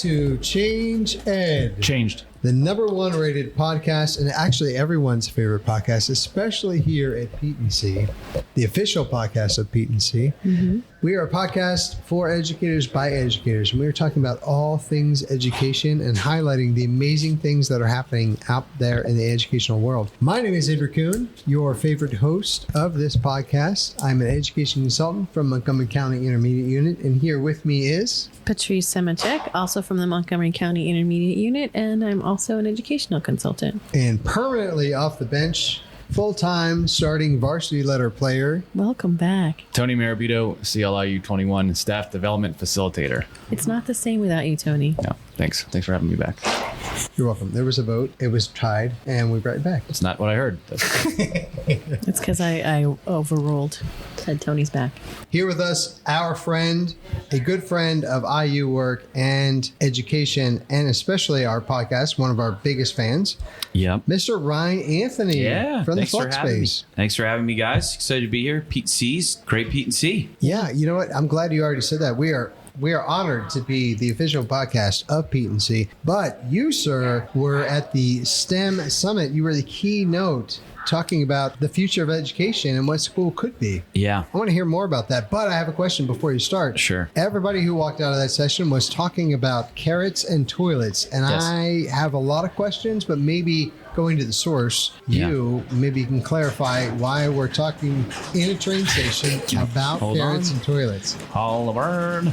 to Change Ed. Changed. The number one rated podcast, and actually everyone's favorite podcast, especially here at PETE&C, the official podcast of PETE&C. Mm-hmm. We are a podcast for educators by educators, and we are talking about all things education and highlighting the amazing things that are happening out there in the educational world. My name is Avery Kuhn, your favorite host of this podcast. I'm an education consultant from Montgomery County Intermediate Unit, and here with me is Patrice, also from the Montgomery County Intermediate Unit, and I'm also an educational consultant. And permanently off the bench, full-time starting varsity letter player. Welcome back. Tony Marabito, CLIU 21, staff development facilitator. It's not the same without you, Tony. No, thanks. Thanks for having me back. You're welcome. There was a vote. It was tied, and we brought it back. That's not what I heard. It's because I overruled. Said Tony's back. Here with us, our friend, a good friend of IU work and education, and especially our podcast, one of our biggest fans. Yep. Mr. Ryne Anthony from the Flux Space. Thanks for having me, guys. Excited to be here. PETE&C's, great PETE&C. Yeah, you know what? I'm glad you already said that. We are honored to be the official podcast of PETE&C. But you, sir, were at the STEM Summit. You were the keynote talking about the future of education and what school could be. Yeah. I want to hear more about that, but I have a question before you start. Sure. Everybody who walked out of that session was talking about carrots and toilets, and Yes. I have a lot of questions, but maybe going to the source, maybe you can clarify why we're talking in a train station about carrots and toilets. All aboard.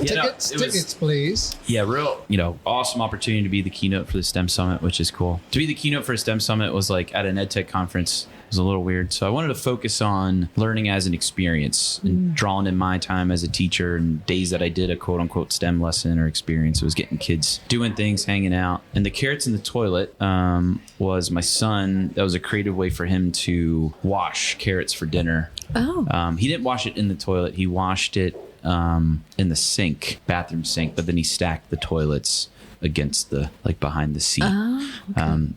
Tickets, please. Yeah, real, awesome opportunity to be the keynote for the STEM Summit, which is cool. To be the keynote for a STEM Summit was like at an EdTech conference. It was a little weird. So I wanted to focus on learning as an experience and drawing in my time as a teacher and days that I did a quote unquote STEM lesson or experience. It was getting kids doing things, hanging out. And the carrots in the toilet was my son. That was a creative way for him to wash carrots for dinner. Oh. He didn't wash it in the toilet. He washed it in the bathroom sink, but then he stacked the toilets against behind the seat,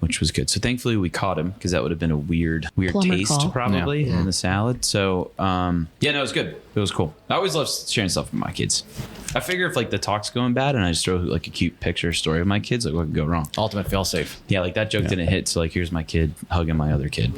which was good. So thankfully we caught him because that would have been a weird Plumber taste call. probably in the salad. So no, it was good. It was cool. I always love sharing stuff with my kids. I figure if the talk's going bad and I just throw a cute picture story of my kids, what could go wrong? Ultimate fail-safe. Yeah, that joke didn't hit. So here's my kid hugging my other kid.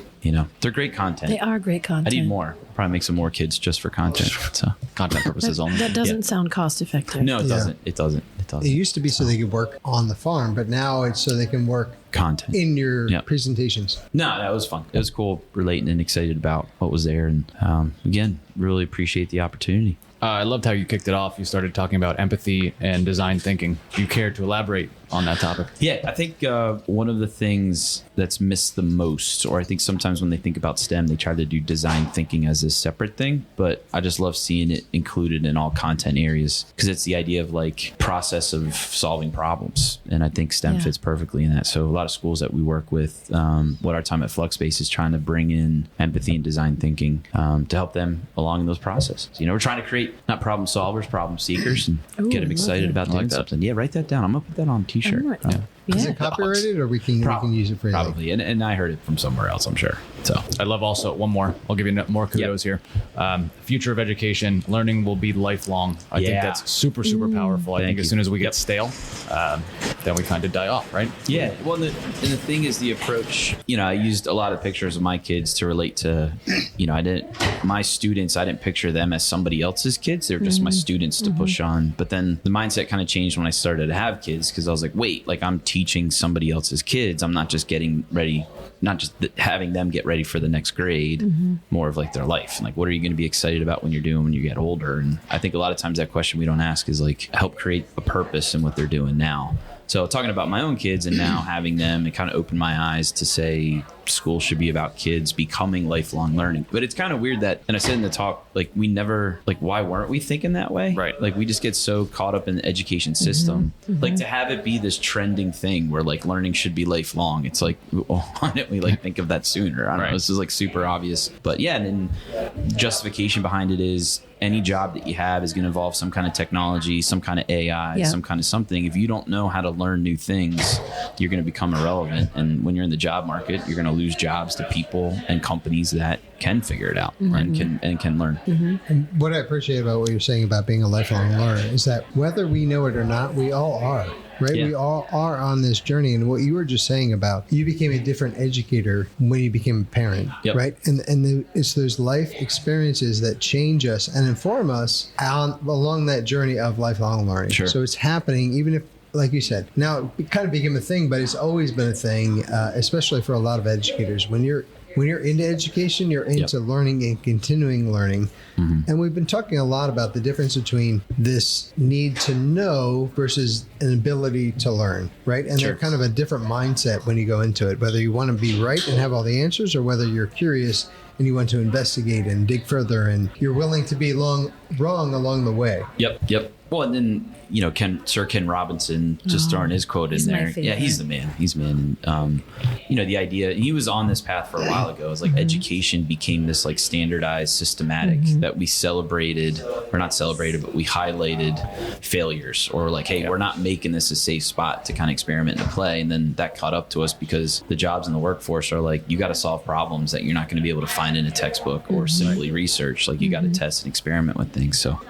They're great content. They are great content. I need more. Probably make some more kids just for content. So Content purposes only. That doesn't sound cost effective. no, it doesn't. It doesn't. It used to be so they could work on the farm, but now it's so they can work content in your presentations. No, that was fun. It was cool relating and excited about what was there. And again, really appreciate the opportunity. I loved how you kicked it off. You started talking about empathy and design thinking. Do you care to elaborate on that topic? Yeah, I think one of the things that's missed the most, or I think sometimes when they think about STEM, they try to do design thinking as a separate thing, but I just love seeing it included in all content areas because it's the idea of process of solving problems. And I think STEM fits perfectly in that. So a lot of schools that we work with, what our time at Flux Space is trying to bring in empathy and design thinking to help them along in those processes. We're trying to create not problem solvers, problem seekers, and get them excited about doing something. Yeah, write that down. I'm going to put that on a t-shirt. Is it copyrighted or we can use it freely? Probably. And I heard it from somewhere else, I'm sure. So I love also one more. I'll give you more kudos here. Future of education, learning will be lifelong. I think that's super, super powerful. I think as soon as we get stale, then we kind of die off, right? Yeah. Well, the thing is the approach, I used a lot of pictures of my kids to relate to, my students, I didn't picture them as somebody else's kids. They were just my students to push on. But then the mindset kind of changed when I started to have kids because I was like, wait, I'm teaching somebody else's kids. I'm not just getting ready, not just having them get ready for the next grade, more of their life. And what are you going to be excited about when you're doing when you get older? And I think a lot of times that question we don't ask is help create a purpose in what they're doing now. So talking about my own kids and now having them, it kind of opened my eyes to say school should be about kids becoming lifelong learning. But it's kind of weird that, and I said in the talk, we never, why weren't we thinking that way? Right. We just get so caught up in the education system. To have it be this trending thing where learning should be lifelong. It's why didn't we think of that sooner? I don't know. This is super obvious. But yeah, and then justification behind it is any job that you have is going to involve some kind of technology, some kind of AI, some kind of something. If you don't know how to learn new things, you're going to become irrelevant. And when you're in the job market, you're going to lose jobs to people and companies that can figure it out and can learn. And what I appreciate about what you're saying about being a lifelong learner is that whether we know it or not, we all are. Right? Yeah. We all are on this journey. And what you were just saying about you became a different educator when you became a parent, right? And it's those life experiences that change us and inform us along that journey of lifelong learning. Sure. So it's happening, even if, like you said, now it kind of became a thing, but it's always been a thing, especially for a lot of educators. When you're into education, you're into learning and continuing learning. And we've been talking a lot about the difference between this need to know versus an ability to learn, right? And they're kind of a different mindset when you go into it, whether you want to be right and have all the answers or whether you're curious and you want to investigate and dig further and you're willing to be wrong along the way. Yep. Well, and then, Sir Ken Robinson, just throwing his quote in there. Yeah, he's the man. The idea, he was on this path for a while ago. It's like education became this like standardized, systematic that we celebrated, or not celebrated, but we highlighted failures or like, hey, we're not making this a safe spot to kind of experiment and play. And then that caught up to us because the jobs in the workforce are like, you got to solve problems that you're not going to be able to find in a textbook or simply research. Like you got to test and experiment with things. So,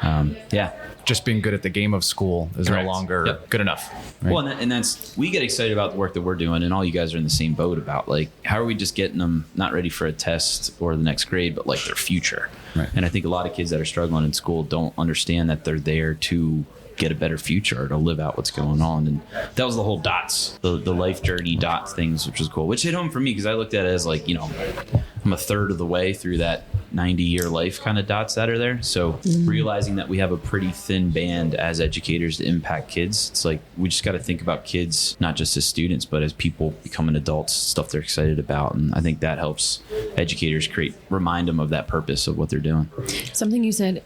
just being good at the game of school is no longer good enough. Right? Well, and that's, we get excited about the work that we're doing, and all you guys are in the same boat about like, how are we just getting them not ready for a test or the next grade, but like their future. Right. And I think a lot of kids that are struggling in school don't understand that they're there to get a better future or to live out what's going on. And that was the whole DOTS, the life journey DOTS things, which was cool, which hit home for me because I looked at it as like, I'm a third of the way through that 90-year life kind of dots that are there. So realizing that we have a pretty thin band as educators to impact kids, it's like we just got to think about kids not just as students but as people becoming adults, stuff they're excited about. And I think that helps educators remind them of that purpose of what they're doing. Something you said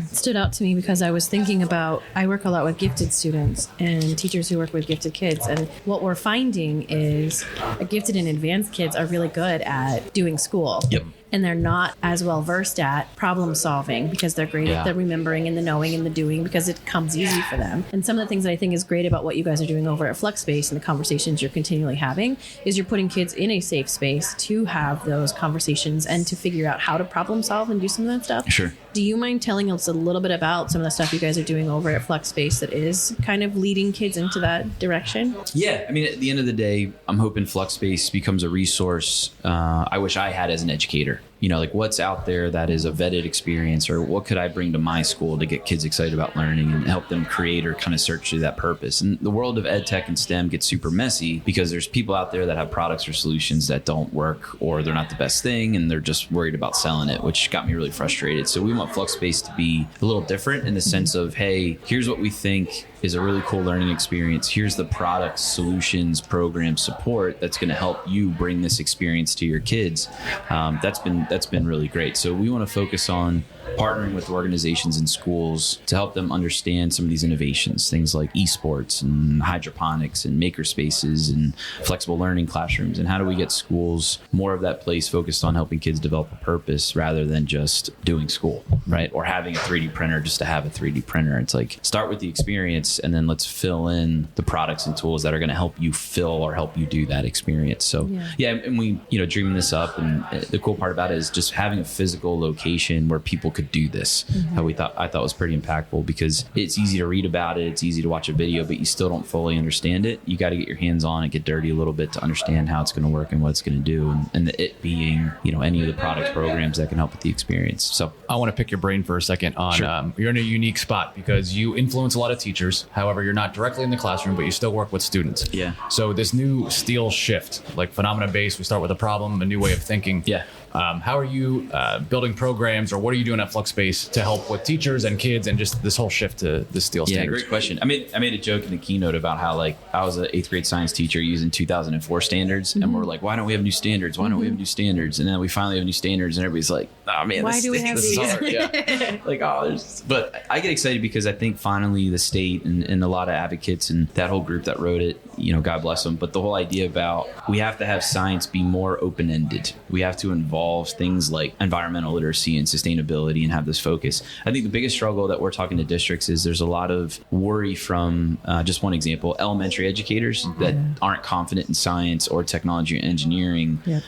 stood out to me because I was thinking about, I work a lot with gifted students and teachers who work with gifted kids, and what we're finding is gifted and advanced kids are really good at doing school. And they're not as well versed at problem solving because they're great at the remembering and the knowing and the doing because it comes easy for them. And some of the things that I think is great about what you guys are doing over at Flux Space and the conversations you're continually having is you're putting kids in a safe space to have those conversations and to figure out how to problem solve and do some of that stuff. Sure. Do you mind telling us a little bit about some of the stuff you guys are doing over at Flux Space that is kind of leading kids into that direction? Yeah. I mean, at the end of the day, I'm hoping Flux Space becomes a resource I wish I had as an educator. Like what's out there that is a vetted experience, or what could I bring to my school to get kids excited about learning and help them create or kind of search through that purpose. And the world of ed tech and STEM gets super messy because there's people out there that have products or solutions that don't work, or they're not the best thing and they're just worried about selling it, which got me really frustrated. So we want Flux Space to be a little different in the sense of, hey, here's what we think is a really cool learning experience. Here's the products, solutions, program support that's going to help you bring this experience to your kids. That's been really great. So we want to focus on partnering with organizations and schools to help them understand some of these innovations, things like esports and hydroponics and maker spaces and flexible learning classrooms. And how do we get schools more of that place focused on helping kids develop a purpose rather than just doing school, right? Or having a 3D printer just to have a 3D printer. It's like, start with the experience and then let's fill in the products and tools that are going to help you fill or help you do that experience. So and we, dreaming this up, and the cool part about it is just having a physical location where people could do this. I thought was pretty impactful because it's easy to read about it, it's easy to watch a video, but you still don't fully understand it. You got to get your hands on it, get dirty a little bit to understand how it's going to work and what it's going to do, and it being any of the product programs that can help with the experience. So I want to pick your brain for a second on you're in a unique spot because you influence a lot of teachers. However, you're not directly in the classroom, but you still work with students. So this new steel shift, like phenomena based, we start with a problem, a new way of thinking. How are you building programs, or what are you doing at Flux Space to help with teachers and kids and just this whole shift to the steel standards? Great question. I made a joke in the keynote about how like I was an 8th grade science teacher using 2004 standards, and we're like, why don't we have new standards? Why don't we have new standards? And then we finally have new standards, and everybody's like, oh man, why do we have these? Like, but I get excited because I think finally the state and a lot of advocates and that whole group that wrote it, God bless them. But the whole idea about we have to have science be more open-ended. We have to involve things like environmental literacy and sustainability and have this focus. I think the biggest struggle that we're talking to districts is there's a lot of worry from, just one example, elementary educators that aren't confident in science or technology or engineering. Yep.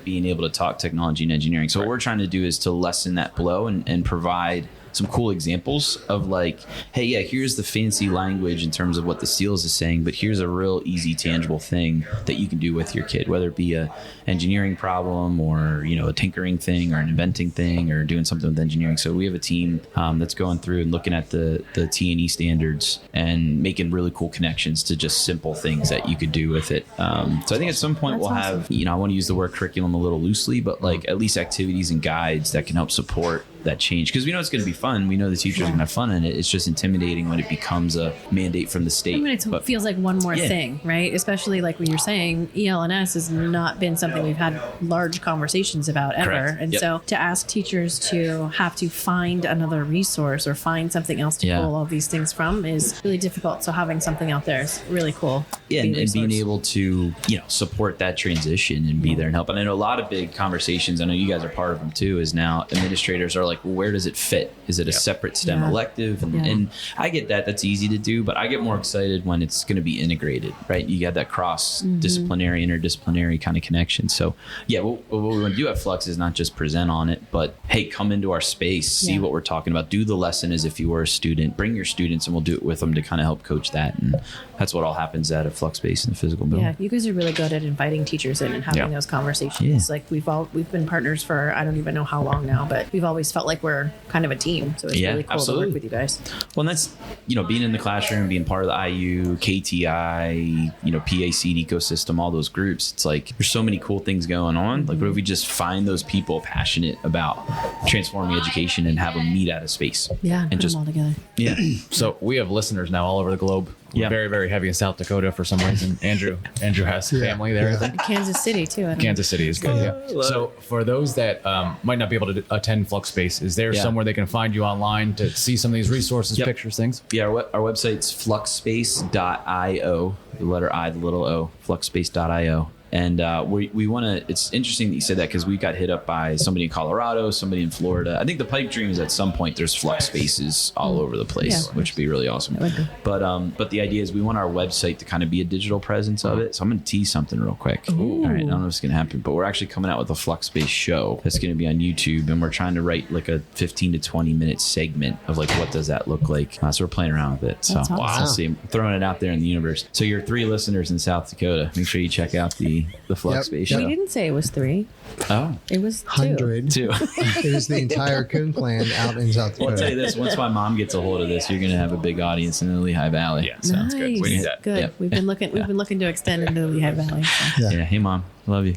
Being able to talk technology and engineering. So what we're trying to do is to lessen that blow and provide some cool examples of like, hey, yeah, here's the fancy language in terms of what the SEALs is saying, but here's a real easy, tangible thing that you can do with your kid, whether it be a engineering problem or, a tinkering thing or an inventing thing or doing something with engineering. So we have a team that's going through and looking at the T&E standards and making really cool connections to just simple things that you could do with it. So I think at some point we'll have, I want to use the word curriculum a little loosely, but like at least activities and guides that can help support that change, because we know it's going to be fun. We know the teachers are going to have fun in it. It's just intimidating when it becomes a mandate from the state. I mean, it feels like one more thing, right? Especially like when you're saying EL&S has not been something we've had large conversations about ever. Correct. And so to ask teachers to have to find another resource or find something else to pull all these things from is really difficult. So having something out there is really cool. Yeah, and being able to, support that transition and be there and help. And I know a lot of big conversations, I know you guys are part of them too, is now administrators are like, well, where does it fit? Is it a separate STEM elective? And I get that. That's easy to do, but I get more excited when it's going to be integrated, right? You got that cross-disciplinary, interdisciplinary kind of connection. So what we want to do at Flux is not just present on it, but hey, come into our space, see what we're talking about, do the lesson as if you were a student, bring your students and we'll do it with them to kind of help coach that. And that's what all happens at a Flux Space in the physical building. Yeah, you guys are really good at inviting teachers in and having those conversations. Like we've been partners for I don't even know how long now, but we've always felt like we're kind of a team. So it's really cool to work with you guys. Well, and that's, being in the classroom, being part of the IU, KTI, PETE&C ecosystem, all those groups. It's like there's so many cool things going on. Like what if we just find those people passionate about transforming education and have them meet at a space? Yeah, and just them all together. Yeah. So we have listeners now all over the globe. We're very, very heavy in South Dakota for some reason. Andrew has family there. I think. Kansas City too. Kansas City is good. Yeah. So for those that might not be able to attend Flux Space, is there somewhere they can find you online to see some of these resources, pictures, things? Yeah, our website's fluxspace.io. The letter I, the little O. Fluxspace.io. And we want to, it's interesting that you said that because we got hit up by somebody in Colorado, somebody in Florida. I think the pipe dream is at some point there's Flux Spaces all over the place, which would be really awesome. But the idea is we want our website to kind of be a digital presence of it. So I'm going to tease something real quick. Ooh. All right, I don't know if it's going to happen, but we're actually coming out with a Flux Space show that's going to be on YouTube. And we're trying to write like a 15 to 20 minute segment of like, what does that look like? So we're playing around with it. So I'll see. I'm throwing it out there in the universe. So your 3 listeners in South Dakota, make sure you check out the Flux Space show. We didn't say it was 3. Oh. It was 100. 2. It was the entire Coon clan out in South Dakota. Well, I'll tell you this, once my mom gets a hold of this, you're going to have a big audience in the Lehigh Valley. Yeah, sounds good. We need that. Good. Yep. We've been looking to extend into the Lehigh Valley. So. Yeah. Hey, Mom. Love you.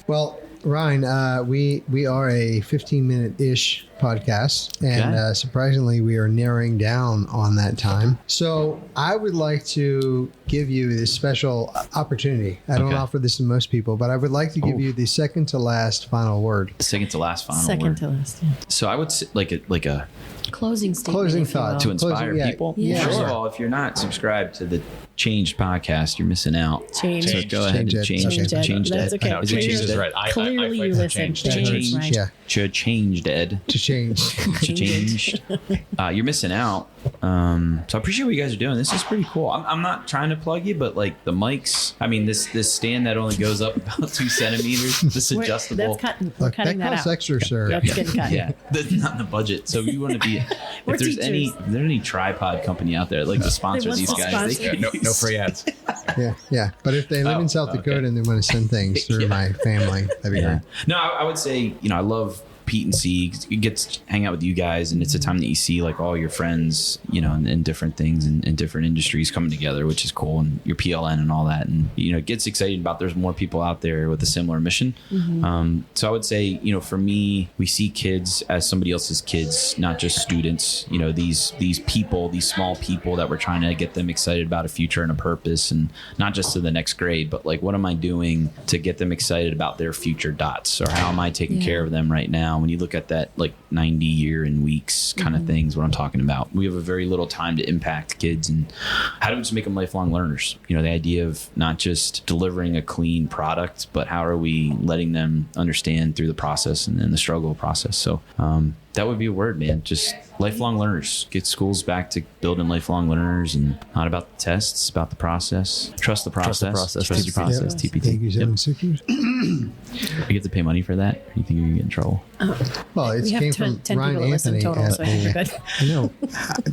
Well, Ryne, we are a 15-minute-ish podcast, and surprisingly, we are narrowing down on that time. So I would like to give you this special opportunity. I don't offer this to most people, but I would like to give you the second to last final word. Second to last final second word. To last. Yeah. So I would say like a closing statement. Closing thought to inspire people. Yeah. First of all, if you're not subscribed to the Changed podcast, you're missing out. Change. So go ahead and change That's okay. No, change is right. Clearly you listen. Change. Right. Yeah. Changed, Ed. To change. Changed. You're missing out. So I appreciate what you guys are doing. This is pretty cool. I'm not trying to plug you, but like the mics, I mean, this stand that only goes up about 2 centimeters, this adjustable. We're cutting that costs out. extra, sir. That's getting cut. Yeah, that's not in the budget. So you want to be, if there's any tripod company out there, I'd like to sponsor these guys. No free ads. Yeah. But if they live in South Dakota and they want to send things through my family, that'd be great. No, I would say, I love PETE&C. You get to hang out with you guys, and it's a time that you see like all your friends, and different things and different industries coming together, which is cool, and your PLN and all that, and it gets excited about there's more people out there with a similar mission. So I would say, for me, we see kids as somebody else's kids, not just students. These people, these small people that we're trying to get them excited about a future and a purpose, and not just to the next grade, but like what am I doing to get them excited about their future dots, or how am I taking care of them right now? when you look at that like 90 year and weeks kind of things, what I'm talking about, we have a very little time to impact kids. And how do we just make them lifelong learners? You know, the idea of not just delivering a clean product, but how are we letting them understand through the process and then the struggle process? So that would be a word, man. Just lifelong learners. Get schools back to building lifelong learners, and not about the tests, about the process. Trust the process. Trust the process. TPT. Thank you, 76ers. You get to pay money for that? Or you think you get in trouble? Well, it We have came 10 from people Ryne that listen Anthony. total, so I think we're good. I know.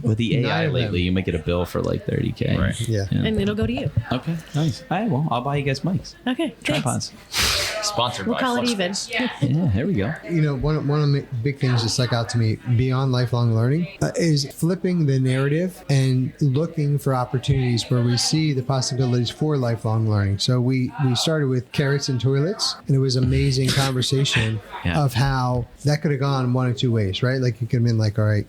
With the 9 AI of lately, them. you might get a bill for like $30K. Right. Yeah. And it'll go to you. Okay. Nice. All right. Well, I'll buy you guys mics. Okay, Tripods. Sponsored We'll by call it Flux even. Space. Yeah. There we go. You know, one of the big things that stuck out to me beyond lifelong learning is flipping the narrative and looking for opportunities where we see the possibilities for lifelong learning. So we started with carrots and toilets, and it was amazing conversation of how that could have gone one of two ways, right? Like it could have been like, all right,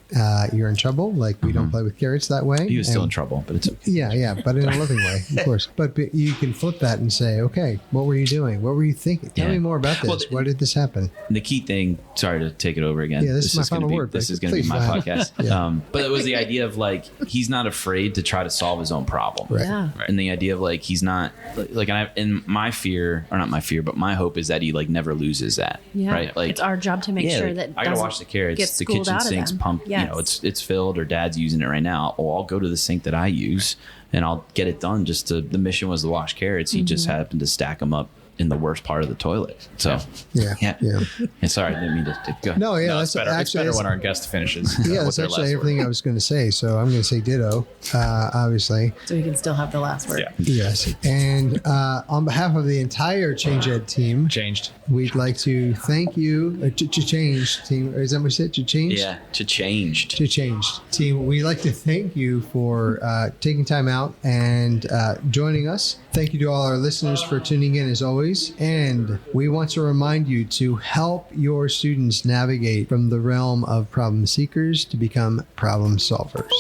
you're in trouble. Like we don't play with carrots that way. He was still in trouble, but it's okay. Yeah, but in a loving way, of course. But you can flip that and say, okay, what were you doing? What were you thinking? Tell me more about this. Well, Why did this happen? The key thing, sorry to take it over again. Yeah, this is my final gonna word, This but is going to be please, my go ahead. podcast. Yeah. But it was the idea of like, he's not afraid to try to solve his own problem. Right. Yeah. And the idea of like, he's not like, and my fear, or not my fear, but my hope is that he like never loses that. Yeah. Right. Like it's our job to make sure like, that I gotta doesn't wash the carrots. get The schooled kitchen out of sink's them. pumped. Yes. You know, it's filled, or dad's using it right now. Or I'll go to the sink that I use and I'll get it done. The mission was to wash carrots. He just happened to stack them up in the worst part of the toilet. So Yeah. And sorry, I didn't mean to go. No, yeah, No, that's it's better. It's better when our guest finishes. yeah, with that's their actually last everything word. I was going to say. So I'm going to say ditto, obviously. So we can still have the last word. Yeah. Yes. And on behalf of the entire Change Ed team, Changed. we'd like to thank you. To change team. Is that what you said? To change? Yeah, to change. To change team. We'd like to thank you for taking time out and joining us. Thank you to all our listeners for tuning in as always. And we want to remind you to help your students navigate from the realm of problem seekers to become problem solvers.